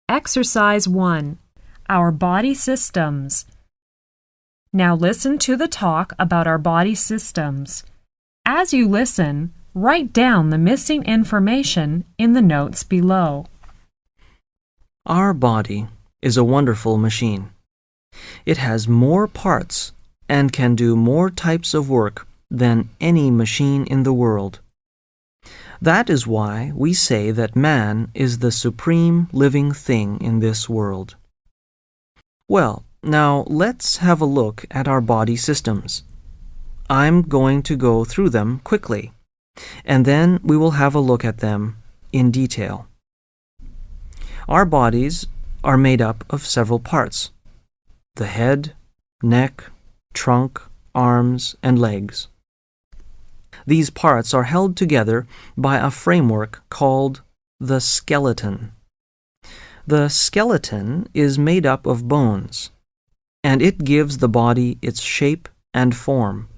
Exercise 1. Our body systems. Now listen to the talk about our body systems. As you listen, write down the missing information in the notes below. Our body is a wonderful machine. It has more parts and can do more types of work than any machine in the world. That is why we say that man is the supreme living thing in this world. Well, now let's have a look at our body systems. I'm going to go through them quickly, and then we will have a look at them in detail. Our bodies are made up of several parts: the head, neck, trunk, arms, and legs. These parts are held together by a framework called the skeleton. The skeleton is made up of bones, and it gives the body its shape and form.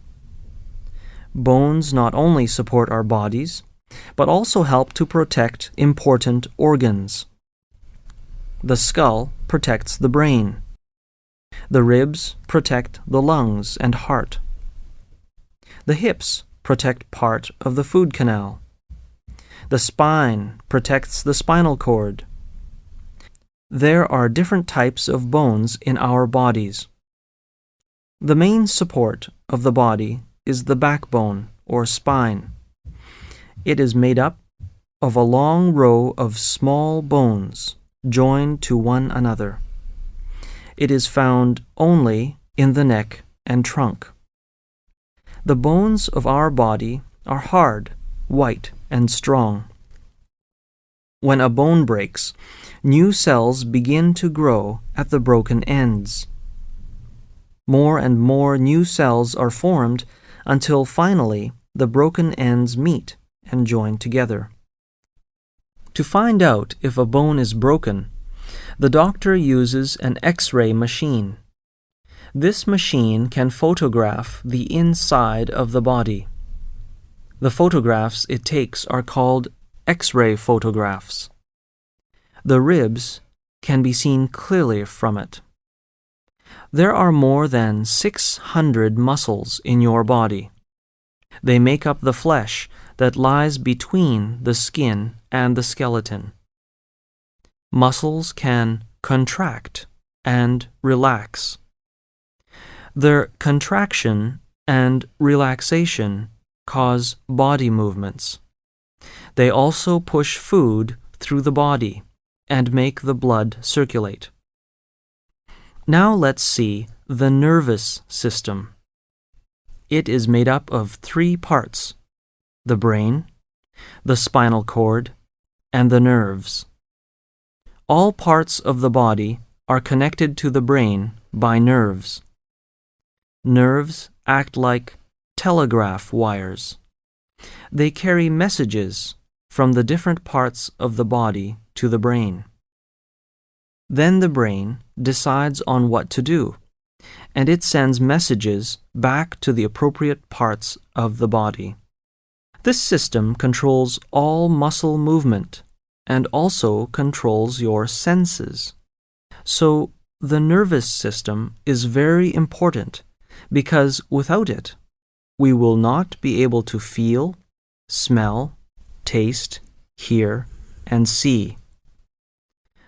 Bones not only support our bodies, but also help to protect important organs. The skull protects the brain. The ribs protect the lungs and heart. The hips protect part of the food canal. The spine protects the spinal cord. There are different types of bones in our bodies. The main support of the body is the backbone or spine. It is made up of a long row of small bones joined to one another. It is found only in the neck and trunk. The bones of our body are hard, white, and strong. When a bone breaks, new cells begin to grow at the broken ends. More and more new cells are formed until finally the broken ends meet and join together. To find out if a bone is broken, the doctor uses an X-ray machine. This machine can photograph the inside of the body. The photographs it takes are called X-ray photographs. The ribs can be seen clearly from it. There are more than 600 muscles in your body. They make up the flesh that lies between the skin and the skeleton. Muscles can contract and relax. Their contraction and relaxation cause body movements. They also push food through the body and make the blood circulate. Now let's see the nervous system. It is made up of 3 parts: the brain, the spinal cord, and the nerves. All parts of the body are connected to the brain by nerves. Nerves act like telegraph wires. They carry messages from the different parts of the body to the brain. Then the brain decides on what to do, and it sends messages back to the appropriate parts of the body. This system controls all muscle movement and also controls your senses. So the nervous system is very important because without it, we will not be able to feel, smell, taste, hear, and see.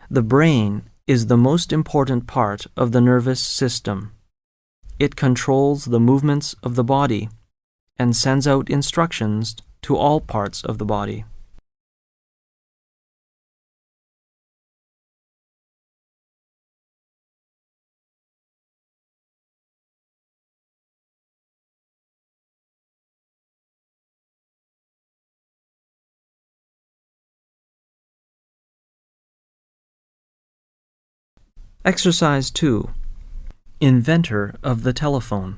The brain is the most important part of the nervous system. It controls the movements of the body and sends out instructions to all parts of the body. Exercise 2. Inventor of the telephone.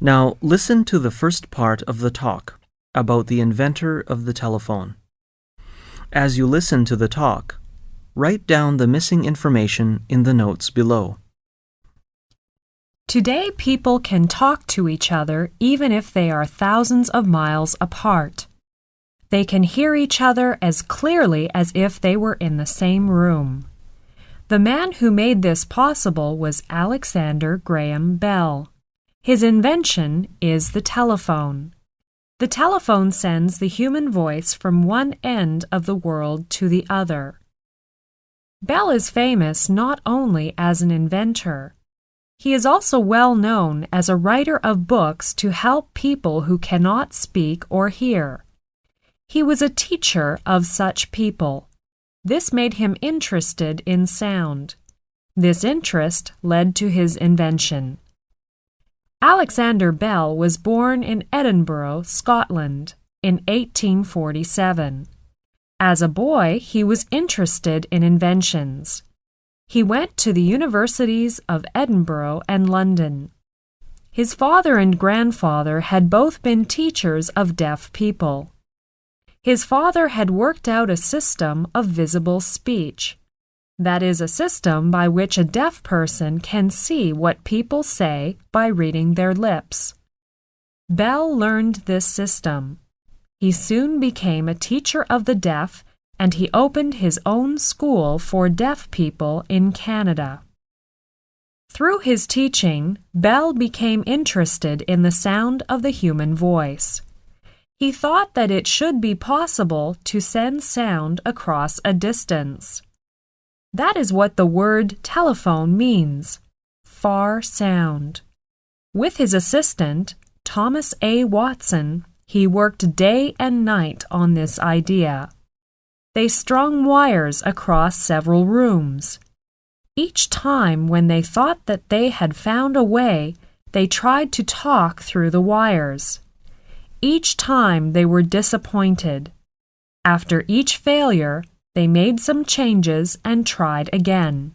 Now listen to the first part of the talk about the inventor of the telephone. As you listen to the talk, write down the missing information in the notes below. Today, people can talk to each other even if they are thousands of miles apart. They can hear each other as clearly as if they were in the same room. The man who made this possible was Alexander Graham Bell. His invention is the telephone. The telephone sends the human voice from one end of the world to the other. Bell is famous not only as an inventor. He is also well known as a writer of books to help people who cannot speak or hear. He was a teacher of such people. This made him interested in sound. This interest led to his invention. Alexander Bell was born in Edinburgh, Scotland, in 1847. As a boy, he was interested in inventions. He went to the universities of Edinburgh and London. His father and grandfather had both been teachers of deaf people. His father had worked out a system of visible speech. That is a system by which a deaf person can see what people say by reading their lips. Bell learned this system. He soon became a teacher of the deaf, and he opened his own school for deaf people in Canada. Through his teaching, Bell became interested in the sound of the human voice. He thought that it should be possible to send sound across a distance. That is what the word telephone means, far sound. With his assistant, Thomas A. Watson, he worked day and night on this idea. They strung wires across several rooms. Each time when they thought that they had found a way, they tried to talk through the wires. Each time they were disappointed. After each failure, they made some changes and tried again.